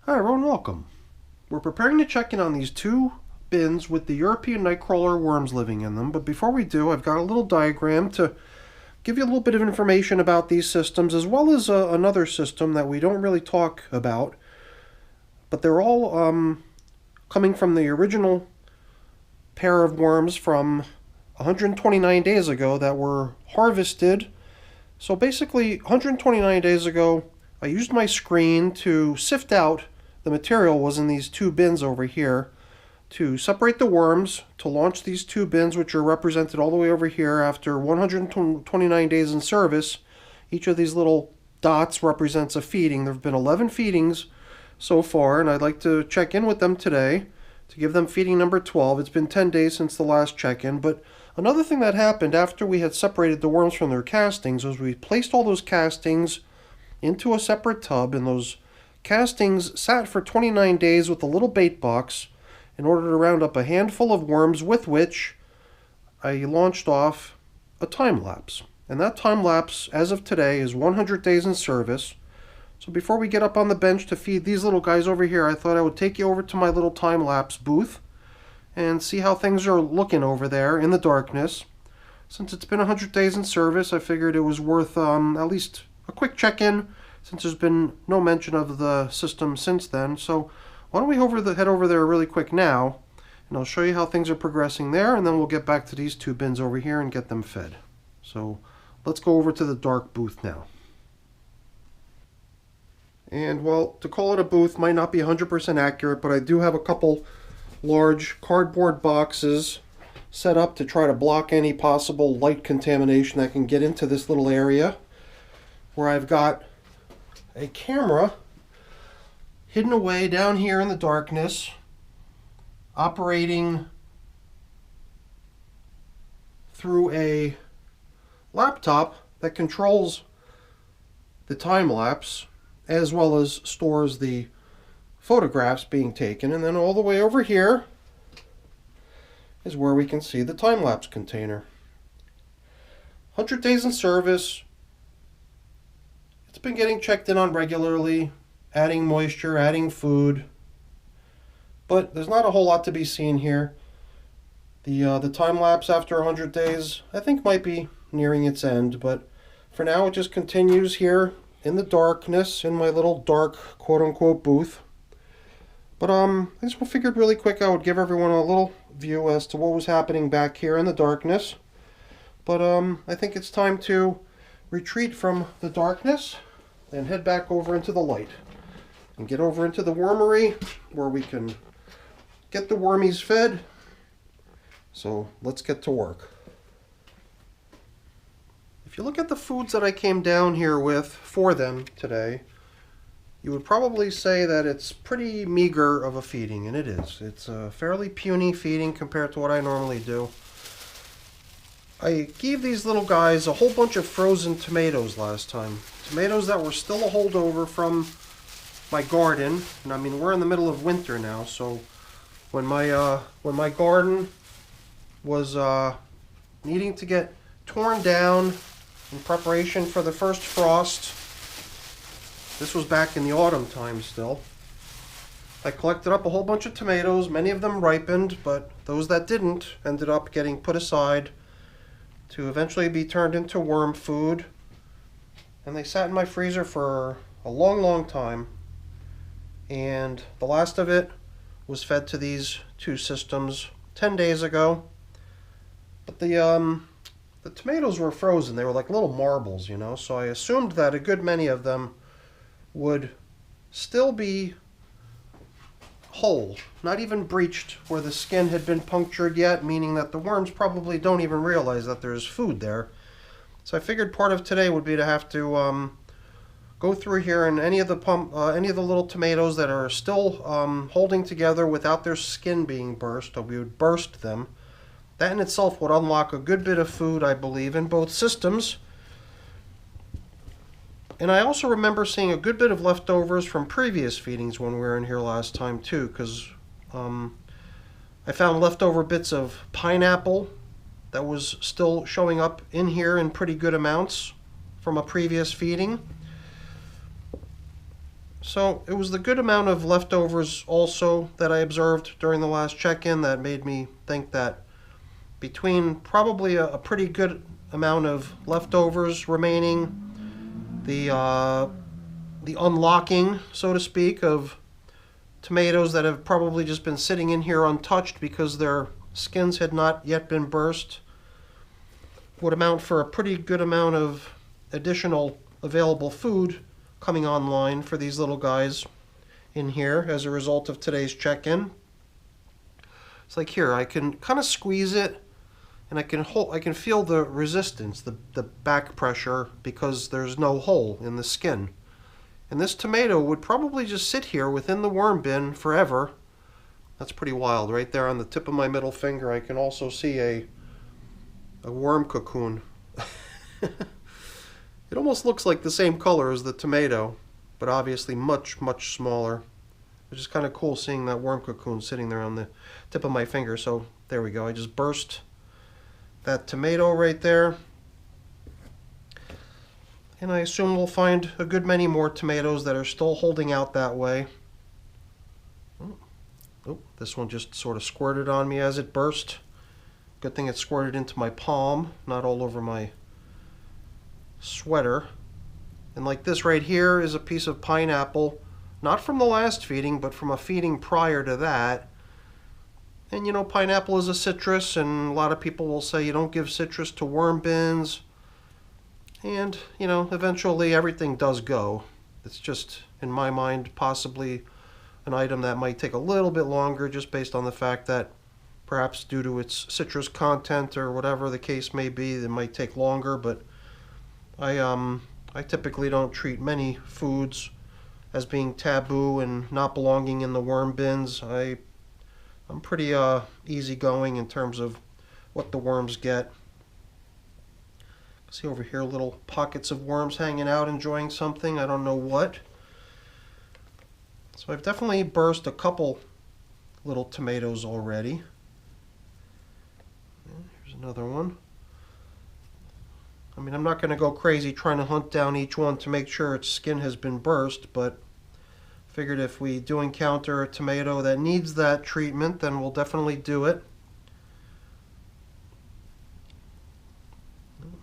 Hi everyone, welcome. We're preparing to check in on these two bins with the European nightcrawler worms living in them, but before we do, I've got a little diagram to give you a little bit of information about these systems, as well as another system that we don't really talk about, but they're all coming from the original pair of worms from 129 days ago that were harvested. So basically, 129 days ago, I used my screen to sift out the material was in these two bins over here to separate the worms, to launch these two bins, which are represented all the way over here after 129 days in service. Each of these little dots represents a feeding. There have been 11 feedings so far, and I'd like to check in with them today to give them feeding number 12. It's been 10 days since the last check-in, but another thing that happened after we had separated the worms from their castings was we placed all those castings into a separate tub, and those castings sat for 29 days with a little bait box in order to round up a handful of worms with which I launched off a time lapse. And that time lapse, as of today, is 100 days in service. So before we get up on the bench to feed these little guys over here, I thought I would take you over to my little time lapse booth and see how things are looking over there in the darkness. Since it's been 100 days in service, I figured it was worth at least a quick check-in, since there's been no mention of the system since then. So why don't we head over there really quick now, and I'll show you how things are progressing there, and then we'll get back to these two bins over here and get them fed. So let's go over to the dark booth now. And well, to call it a booth might not be 100% accurate, but I do have a couple large cardboard boxes set up to try to block any possible light contamination that can get into this little area, where I've got a camera hidden away down here in the darkness, operating through a laptop that controls the time lapse as well as stores the photographs being taken. And then all the way over here is where we can see the time lapse container. 100 days in service. It's been getting checked in on regularly, adding moisture, adding food, but there's not a whole lot to be seen here. The time lapse after 100 days I think might be nearing its end, but for now it just continues here in the darkness in my little dark quote-unquote booth. But I just figured really quick I would give everyone a little view as to what was happening back here in the darkness. But I think it's time to retreat from the darkness and head back over into the light and get over into the wormery where we can get the wormies fed. So let's get to work. If you look at the foods that I came down here with for them today, you would probably say that it's pretty meager of a feeding, and it is. It's a fairly puny feeding compared to what I normally do. I gave these little guys a whole bunch of frozen tomatoes last time. Tomatoes that were still a holdover from my garden. And I mean, we're in the middle of winter now, so when my garden was needing to get torn down in preparation for the first frost, this was back in the autumn time still, I collected up a whole bunch of tomatoes. Many of them ripened, but those that didn't ended up getting put aside to eventually be turned into worm food. And they sat in my freezer for a long time. And the last of it was fed to these two systems 10 days ago. But the tomatoes were frozen. They were like little marbles, you know, so I assumed that a good many of them would still be whole, not even breached where the skin had been punctured yet, meaning that the worms probably don't even realize that there's food there. So I figured part of today would be to have to go through here, and any of the little tomatoes that are still holding together without their skin being burst, we would burst them. That in itself would unlock a good bit of food, I believe, in both systems. And I also remember seeing a good bit of leftovers from previous feedings when we were in here last time too, because I found leftover bits of pineapple that was still showing up in here in pretty good amounts from a previous feeding. So it was the good amount of leftovers also that I observed during the last check-in that made me think that between probably a pretty good amount of leftovers remaining, the unlocking, so to speak, of tomatoes that have probably just been sitting in here untouched because their skins had not yet been burst, would amount for a pretty good amount of additional available food coming online for these little guys in here as a result of today's check-in. It's like here, I can kind of squeeze it, and I can feel the resistance, the back pressure, because there's no hole in the skin. And this tomato would probably just sit here within the worm bin forever. That's pretty wild. Right there on the tip of my middle finger, I can also see a worm cocoon. It almost looks like the same color as the tomato, but obviously much, much smaller. It's just kind of cool seeing that worm cocoon sitting there on the tip of my finger. So there we go. I just burst that tomato right there. And I assume we'll find a good many more tomatoes that are still holding out that way. Oh, this one just sort of squirted on me as it burst. Good thing it squirted into my palm, not all over my sweater. And like this right here is a piece of pineapple, not from the last feeding, but from a feeding prior to that. And you know, pineapple is a citrus, and a lot of people will say you don't give citrus to worm bins. And, you know, eventually everything does go. It's just, in my mind, possibly an item that might take a little bit longer just based on the fact that perhaps due to its citrus content or whatever the case may be, it might take longer. But I typically don't treat many foods as being taboo and not belonging in the worm bins. I'm pretty easygoing in terms of what the worms get. See over here, little pockets of worms hanging out, enjoying something. I don't know what. So I've definitely burst a couple little tomatoes already. Here's another one. I mean, I'm not going to go crazy trying to hunt down each one to make sure its skin has been burst, but figured if we do encounter a tomato that needs that treatment, then we'll definitely do it.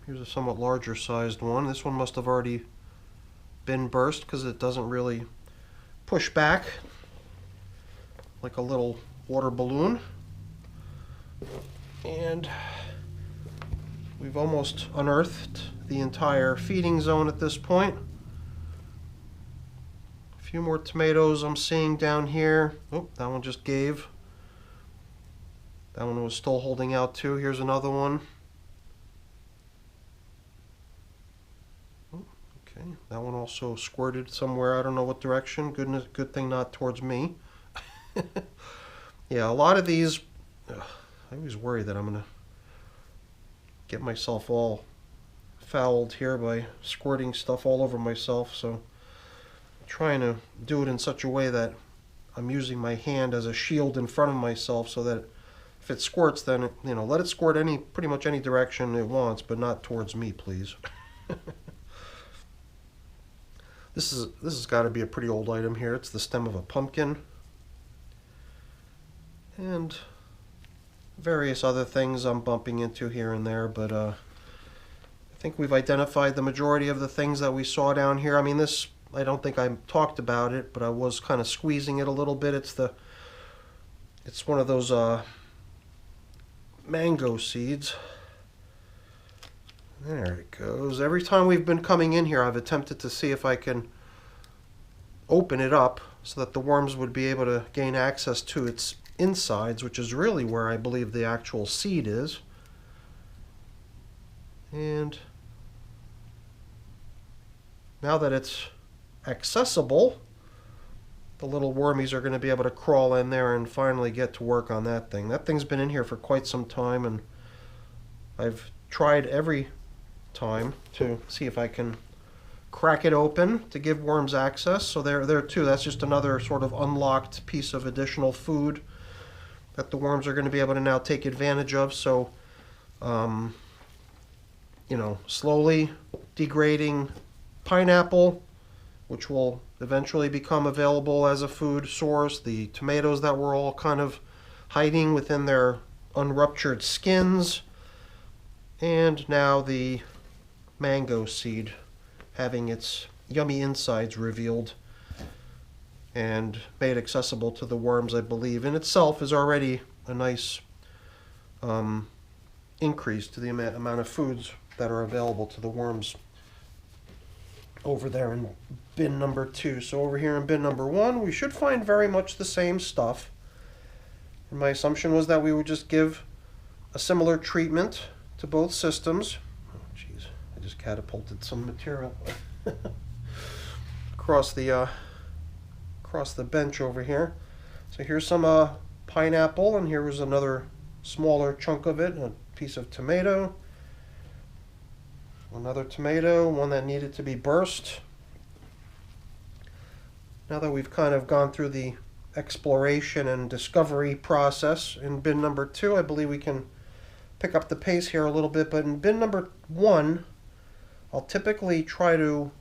Here's a somewhat larger sized one. This one must have already been burst because it doesn't really push back like a little water balloon. And we've almost unearthed the entire feeding zone at this point. A few more tomatoes I'm seeing down here. Oh, that one just gave. That one was still holding out too. Here's another one. Okay, that one also squirted somewhere. I don't know what direction. Good thing not towards me. Yeah, a lot of these, I always worry that I'm going to get myself all fouled here by squirting stuff all over myself. So I'm trying to do it in such a way that I'm using my hand as a shield in front of myself so that if it squirts, then you know, let it squirt pretty much any direction it wants, but not towards me, please. This has got to be a pretty old item here. It's the stem of a pumpkin. And various other things I'm bumping into here and there, but I think we've identified the majority of the things that we saw down here. I mean, this, I don't think I talked about it, but I was kind of squeezing it a little bit. It's one of those mango seeds. There it goes. Every time we've been coming in here, I've attempted to see if I can open it up so that the worms would be able to gain access to its insides, which is really where I believe the actual seed is. And now that it's accessible, the little wormies are going to be able to crawl in there and finally get to work on that thing. That thing's been in here for quite some time, and I've tried every time to see if I can crack it open to give worms access. So there too, that's just another sort of unlocked piece of additional food that the worms are going to be able to now take advantage of. So you know, slowly degrading pineapple, which will eventually become available as a food source. The tomatoes that were all kind of hiding within their unruptured skins. And now the mango seed having its yummy insides revealed and made accessible to the worms, I believe, in itself is already a nice increase to the amount of foods that are available to the worms over there in bin number 2. So over here in bin number 1, we should find very much the same stuff. And my assumption was that we would just give a similar treatment to both systems. Oh, jeez, I just catapulted some material across the bench over here. So here's some pineapple, and here was another smaller chunk of it, a piece of tomato, another tomato, one that needed to be burst. Now that we've kind of gone through the exploration and discovery process in bin number 2, I believe we can pick up the pace here a little bit. But in bin number 1, I'll typically try to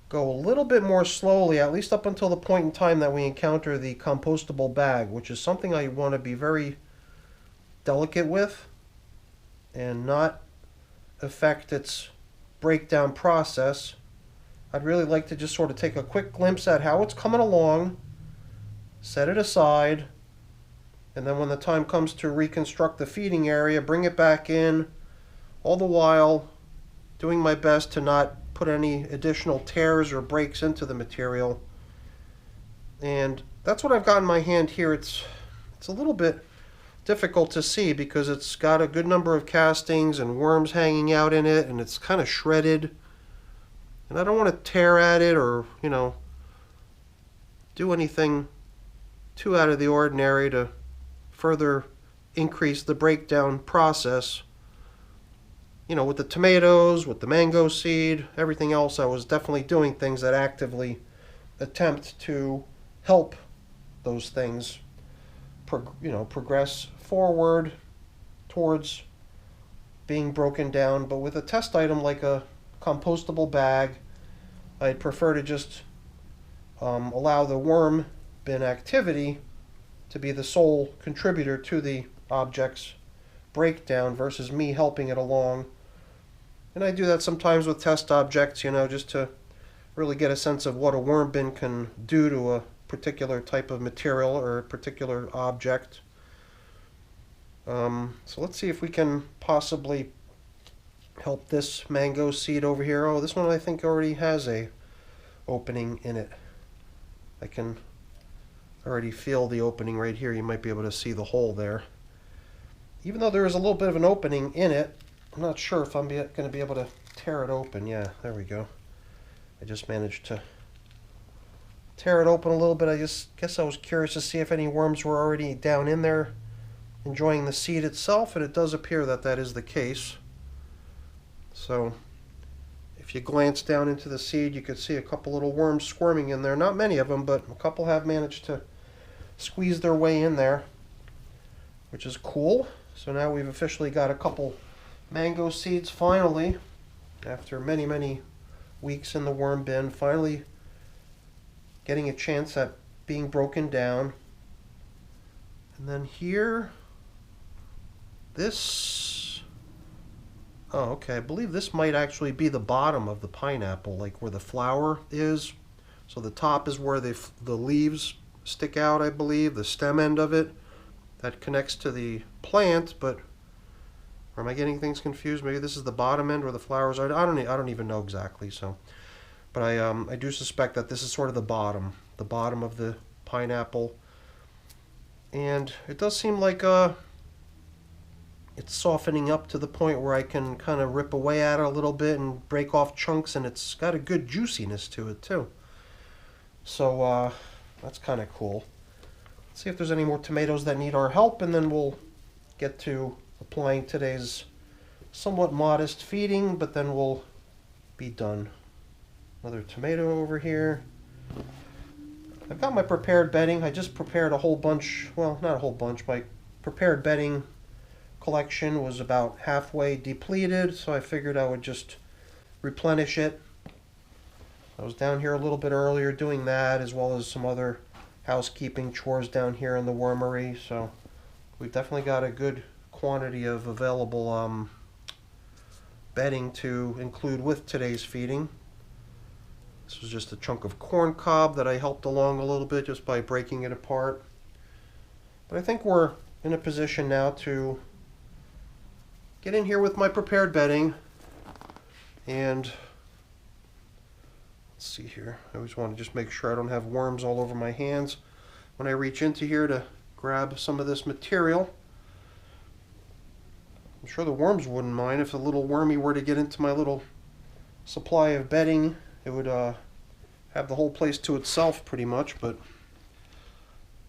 go a little bit more slowly, at least up until the point in time that we encounter the compostable bag, which is something I want to be very delicate with and not affect its breakdown process. I'd really like to just sort of take a quick glimpse at how it's coming along, set it aside, and then when the time comes to reconstruct the feeding area, bring it back in, all the while doing my best to not put any additional tears or breaks into the material. And that's what I've got in my hand here. It's a little bit difficult to see because it's got a good number of castings and worms hanging out in it, and it's kind of shredded. And I don't want to tear at it or, do anything too out of the ordinary to further increase the breakdown process. With the tomatoes, with the mango seed, everything else, I was definitely doing things that actively attempt to help those things progress forward towards being broken down. But with a test item like a compostable bag, I'd prefer to just allow the worm bin activity to be the sole contributor to the object's breakdown versus me helping it along. And I do that sometimes with test objects, just to really get a sense of what a worm bin can do to a particular type of material or a particular object. So let's see if we can possibly help this mango seed over here. Oh, this one I think already has a opening in it. I can already feel the opening right here. You might be able to see the hole there. Even though there is a little bit of an opening in it, I'm not sure if I'm going to be able to tear it open. Yeah, there we go. I just managed to tear it open a little bit. I just guess I was curious to see if any worms were already down in there enjoying the seed itself, and it does appear that that is the case. So if you glance down into the seed, you could see a couple little worms squirming in there. Not many of them, but a couple have managed to squeeze their way in there, which is cool. So now we've officially got a couple mango seeds finally, after many, many weeks in the worm bin, finally getting a chance at being broken down. And then here, okay, I believe this might actually be the bottom of the pineapple, like where the flower is. So the top is where the leaves stick out, I believe, the stem end of it that connects to the plant. But or am I getting things confused? Maybe this is the bottom end where the flowers are. I don't even know exactly. So, but I do suspect that this is sort of the bottom of the pineapple. And it does seem like it's softening up to the point where I can kind of rip away at it a little bit and break off chunks, and it's got a good juiciness to it too. So that's kind of cool. Let's see if there's any more tomatoes that need our help, and then we'll get to applying today's somewhat modest feeding, but then we'll be done. Another tomato over here. I've got my prepared bedding. I just prepared a whole bunch, well, not a whole bunch. My prepared bedding collection was about halfway depleted, so I figured I would just replenish it I was down here a little bit earlier doing that, as well as some other housekeeping chores down here in the wormery, so we've definitely got a good quantity of available bedding to include with today's feeding. This was just a chunk of corn cob that I helped along a little bit just by breaking it apart. But I think we're in a position now to get in here with my prepared bedding. And let's see here. I always want to just make sure I don't have worms all over my hands when I reach into here to grab some of this material. I'm sure the worms wouldn't mind if the little wormy were to get into my little supply of bedding. It would have the whole place to itself pretty much, but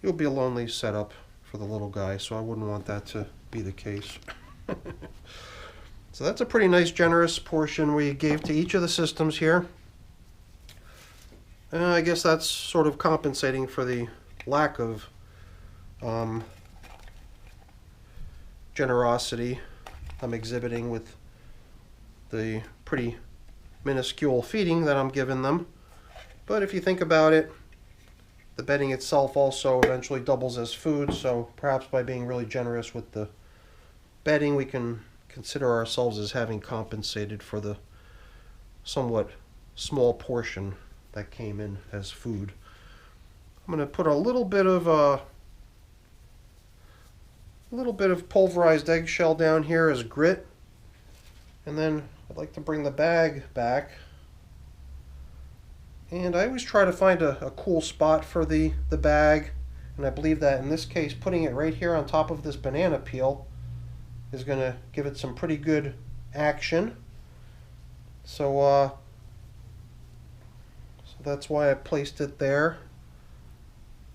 it would be a lonely setup for the little guy, so I wouldn't want that to be the case. So that's a pretty nice generous portion we gave to each of the systems here. I guess that's sort of compensating for the lack of generosity I'm exhibiting with the pretty minuscule feeding that I'm giving them. But if you think about it, the bedding itself also eventually doubles as food, so perhaps by being really generous with the bedding, we can consider ourselves as having compensated for the somewhat small portion that came in as food. I'm going to put a little bit of pulverized eggshell down here as grit, and then I'd like to bring the bag back. And I always try to find a cool spot for the bag, and I believe that in this case putting it right here on top of this banana peel is going to give it some pretty good action. So that's why I placed it there.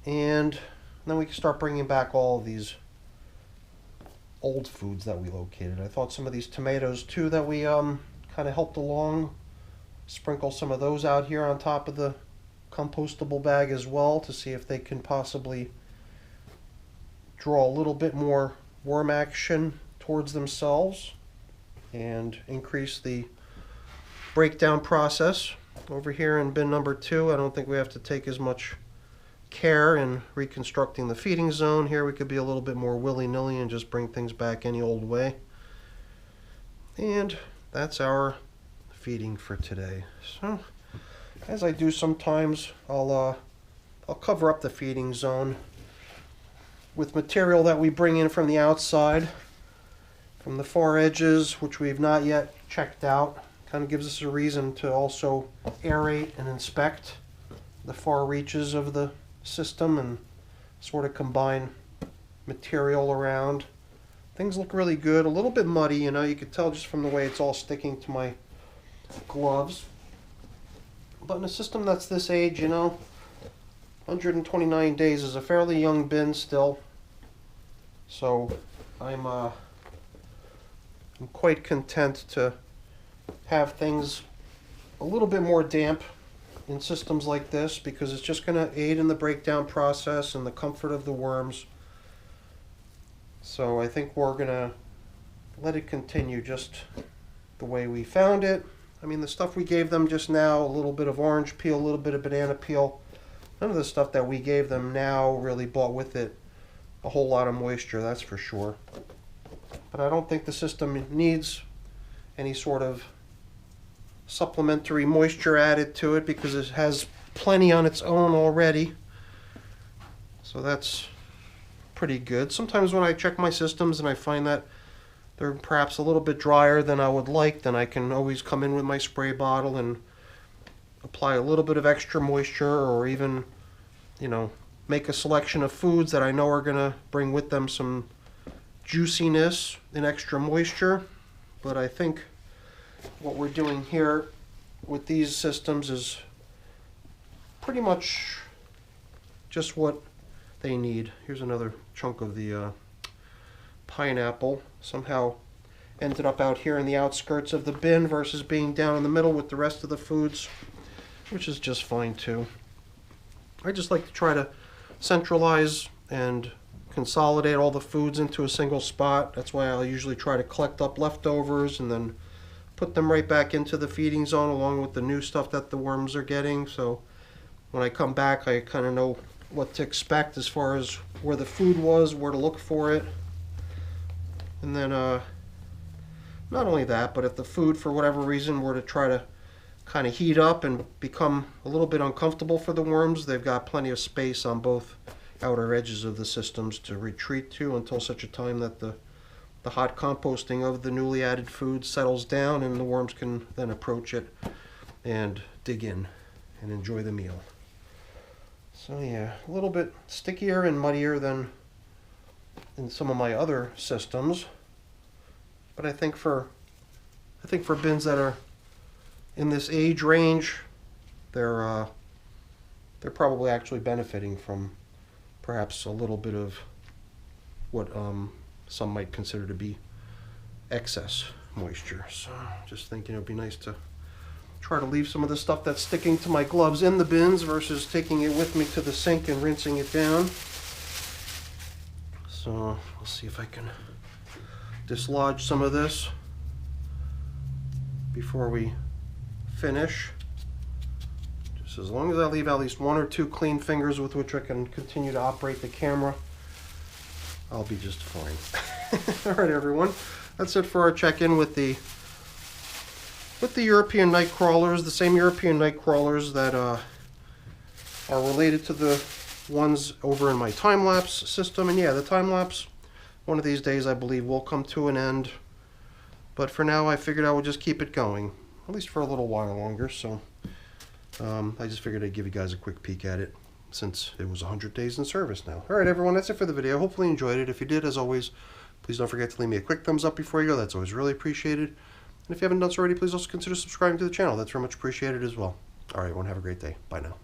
And then we can start bringing back all of these old foods that we located. I thought some of these tomatoes too that we kind of helped along, sprinkle some of those out here on top of the compostable bag as well to see if they can possibly draw a little bit more worm action towards themselves and increase the breakdown process. Over here in bin number 2, I don't think we have to take as much care in reconstructing the feeding zone. Here we could be a little bit more willy-nilly and just bring things back any old way. And that's our feeding for today. So as I do sometimes, I'll cover up the feeding zone with material that we bring in from the outside, from the far edges, which we've not yet checked out. Kind of gives us a reason to also aerate and inspect the far reaches of the system and sort of combine material around. Things look really good, a little bit muddy, you know, you could tell just from the way it's all sticking to my gloves. But in a system that's this age, you know, 129 days is a fairly young bin still. So I'm quite content to have things a little bit more damp in systems like this, because it's just going to aid in the breakdown process and the comfort of the worms. So I think we're going to let it continue just the way we found it. I mean, the stuff we gave them just now, a little bit of orange peel, a little bit of banana peel, none of the stuff that we gave them now really brought with it a whole lot of moisture, that's for sure. But I don't think the system needs any sort of supplementary moisture added to it, because it has plenty on its own already. So that's pretty good. Sometimes when I check my systems and I find that they're perhaps a little bit drier than I would like, then I can always come in with my spray bottle and apply a little bit of extra moisture, or even, you know, make a selection of foods that I know are going to bring with them some juiciness and extra moisture. But I think what we're doing here with these systems is pretty much just what they need. Here's another chunk of the pineapple. Somehow ended up out here in the outskirts of the bin versus being down in the middle with the rest of the foods, which is just fine too. I just like to try to centralize and consolidate all the foods into a single spot. That's why I'll usually try to collect up leftovers and then put them right back into the feeding zone along with the new stuff that the worms are getting. So when I come back, I kind of know what to expect as far as where the food was, where to look for it. And then not only that, but if the food for whatever reason were to try to kind of heat up and become a little bit uncomfortable for the worms, they've got plenty of space on both outer edges of the systems to retreat to until such a time that the hot composting of the newly added food settles down and the worms can then approach it and dig in and enjoy the meal. So yeah, a little bit stickier and muddier than in some of my other systems, but I think for bins that are in this age range, they're probably actually benefiting from perhaps a little bit of what some might consider to be excess moisture. So just thinking it would be nice to try to leave some of the stuff that's sticking to my gloves in the bins versus taking it with me to the sink and rinsing it down. So we'll see if I can dislodge some of this before we finish. Just as long as I leave at least one or two clean fingers with which I can continue to operate the camera, I'll be just fine. All right, everyone, that's it for our check-in with the European nightcrawlers, the same European nightcrawlers that are related to the ones over in my time-lapse system. And yeah, the time-lapse, one of these days I believe will come to an end, but for now I figured I would just keep it going, at least for a little while longer. So I just figured I'd give you guys a quick peek at it since it was 100 days in service now. Alright everyone, that's it for the video. Hopefully you enjoyed it. If you did, as always, please don't forget to leave me a quick thumbs up before you go. That's always really appreciated. And if you haven't done so already, please also consider subscribing to the channel. That's very much appreciated as well. Alright everyone, have a great day. Bye now.